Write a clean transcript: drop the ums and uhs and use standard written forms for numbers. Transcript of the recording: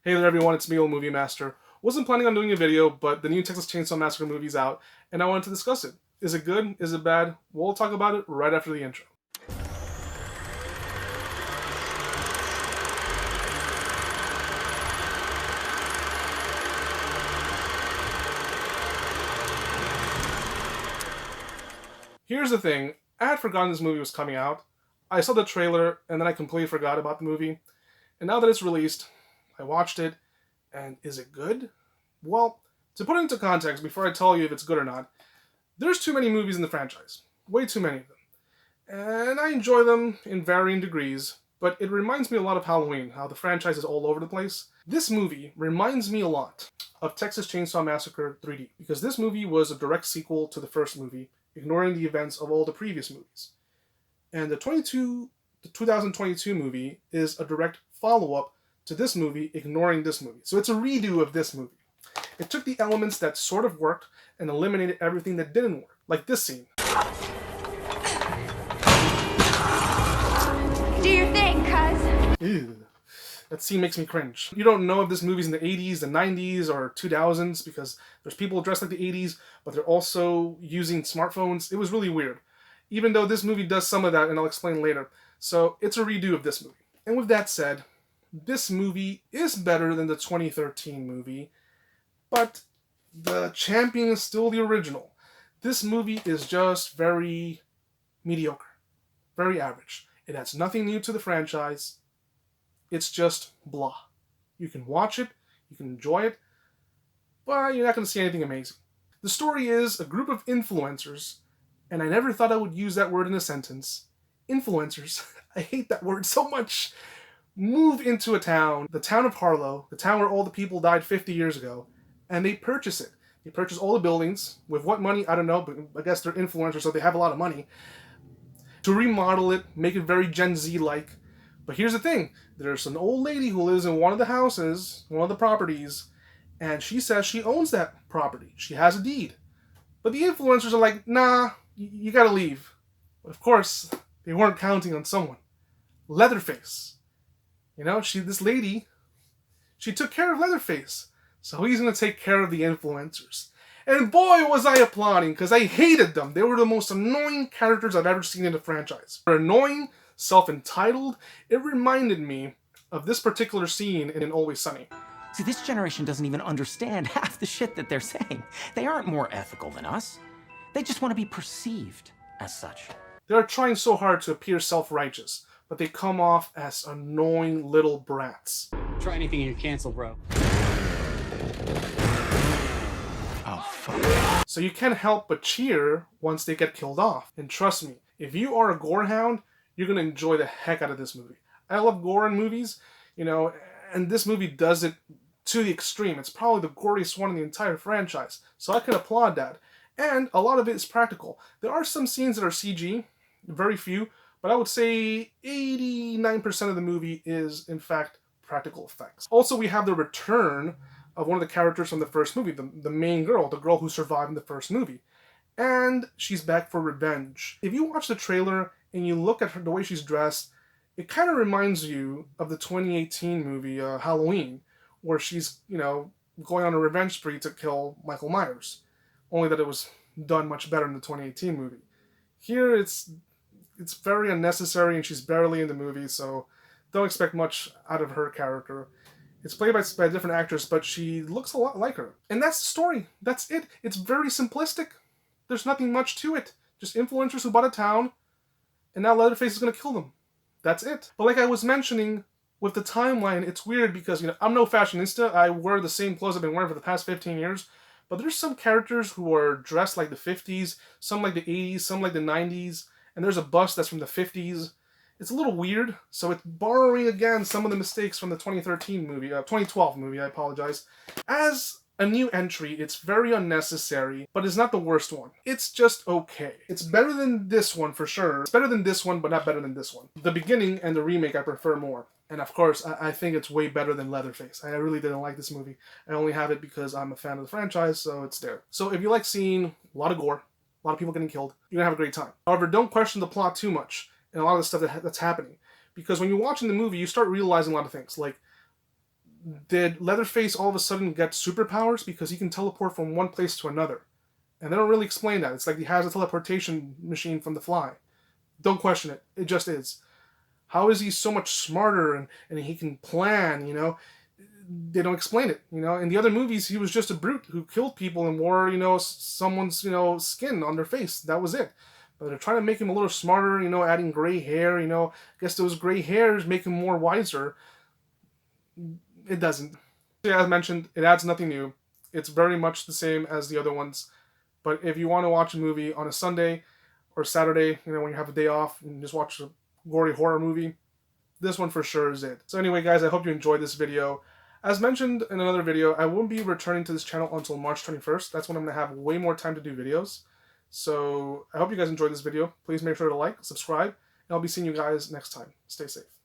Hey there everyone, it's me, elmoviemaster. Wasn't planning on doing a video, but the new Texas Chainsaw Massacre movie's out, and I wanted to discuss it. Is it good? Is it bad? We'll talk about it right after the intro. Here's the thing, I had forgotten this movie was coming out. I saw the trailer, and then I completely forgot about the movie. And now that it's released, I watched it, and is it good? Well, to put it into context, before I tell you if it's good or not, there's too many movies in the franchise. Way too many of them. And I enjoy them in varying degrees, but it reminds me a lot of Halloween, how the franchise is all over the place. This movie reminds me a lot of Texas Chainsaw Massacre 3D, because this movie was a direct sequel to the first movie, ignoring the events of all the previous movies. And the 2022 movie is a direct follow-up to this movie, ignoring this movie. So it's a redo of this movie. It took the elements that sort of worked and eliminated everything that didn't work, like this scene. Do your thing, cuz. Ew. That scene makes me cringe. You don't know if this movie's in the 80s, the 90s, or 2000s, because there's people dressed like the 80s, but they're also using smartphones. It was really weird. Even though this movie does some of that, and I'll explain later. So it's a redo of this movie. And with that said, this movie is better than the 2013 movie, but the champion is still the original. This movie is just very mediocre. Very average. It adds nothing new to the franchise. It's just blah. You can watch it, you can enjoy it, but you're not going to see anything amazing. The story is a group of influencers, and I never thought I would use that word in a sentence. Influencers, I hate that word so much, move into a town, the town of Harlow, the town where all the people died 50 years ago, and they purchase it. They purchase all the buildings. With what money? I don't know, but I guess they're influencers, so they have a lot of money. To remodel it, make it very Gen Z-like. But here's the thing. There's an old lady who lives in one of the houses, one of the properties, and she says she owns that property. She has a deed. But the influencers are like, nah, you gotta leave. But of course, they weren't counting on someone. Leatherface. You know, this lady, she took care of Leatherface. So he's gonna take care of the influencers. And boy, was I applauding, because I hated them. They were the most annoying characters I've ever seen in the franchise. They're annoying, self-entitled. It reminded me of this particular scene in Always Sunny. See, this generation doesn't even understand half the shit that they're saying. They aren't more ethical than us. They just want to be perceived as such. They're trying so hard to appear self-righteous, but they come off as annoying little brats. Try anything and you're canceled, bro. Oh, fuck. So you can't help but cheer once they get killed off. And trust me, if you are a gore hound, you're going to enjoy the heck out of this movie. I love gore in movies, you know, and this movie does it to the extreme. It's probably the goriest one in the entire franchise. So I can applaud that. And a lot of it is practical. There are some scenes that are CG, very few, but I would say 89% of the movie is, in fact, practical effects. Also, we have the return of one of the characters from the first movie, the main girl, the girl who survived in the first movie. And she's back for revenge. If you watch the trailer and you look at her, the way she's dressed, it kind of reminds you of the 2018 movie, Halloween, where she's, you know, going on a revenge spree to kill Michael Myers. Only that it was done much better in the 2018 movie. Here, it's very unnecessary, and she's barely in the movie, so don't expect much out of her character. It's played by a different actress, but she looks a lot like her. And that's the story. That's it. It's very simplistic. There's nothing much to it. Just influencers who bought a town, and now Leatherface is going to kill them. That's it. But like I was mentioning, with the timeline, it's weird because, you know, I'm no fashionista. I wear the same clothes I've been wearing for the past 15 years. But there's some characters who are dressed like the 50s, some like the 80s, some like the 90s, and there's a bust that's from the 50s. It's a little weird, so it's borrowing again some of the mistakes from the 2012 movie, I apologize. As a new entry, it's very unnecessary, but it's not the worst one. It's just okay. It's better than this one for sure. It's better than this one, but not better than this one. The beginning and the remake I prefer more. And of course, I think it's way better than Leatherface. I really didn't like this movie. I only have it because I'm a fan of the franchise, so it's there. So if you like seeing a lot of gore, a lot of people getting killed, you're gonna have a great time. However, don't question the plot too much and a lot of the stuff that's happening. Because when you're watching the movie, you start realizing a lot of things. Like, Did Leatherface all of a sudden get superpowers because he can teleport from one place to another? And they don't really explain that. It's like he has a teleportation machine from The Fly. Don't question it. It just is. How is he so much smarter and he can plan, you know? They don't explain it, you know? In the other movies, he was just a brute who killed people and wore, you know, someone's, you know, skin on their face. That was it. But they're trying to make him a little smarter, you know, adding gray hair, you know. I guess those gray hairs make him more wiser. It doesn't. As mentioned, it adds nothing new. It's very much the same as the other ones. But if you want to watch a movie on a Sunday or Saturday, you know, when you have a day off and just watch a gory horror movie, this one for sure is it. So anyway, guys, I hope you enjoyed this video. As mentioned in another video, I won't be returning to this channel until March 21st. That's when I'm going to have way more time to do videos. So I hope you guys enjoyed this video. Please make sure to like, subscribe, and I'll be seeing you guys next time. Stay safe.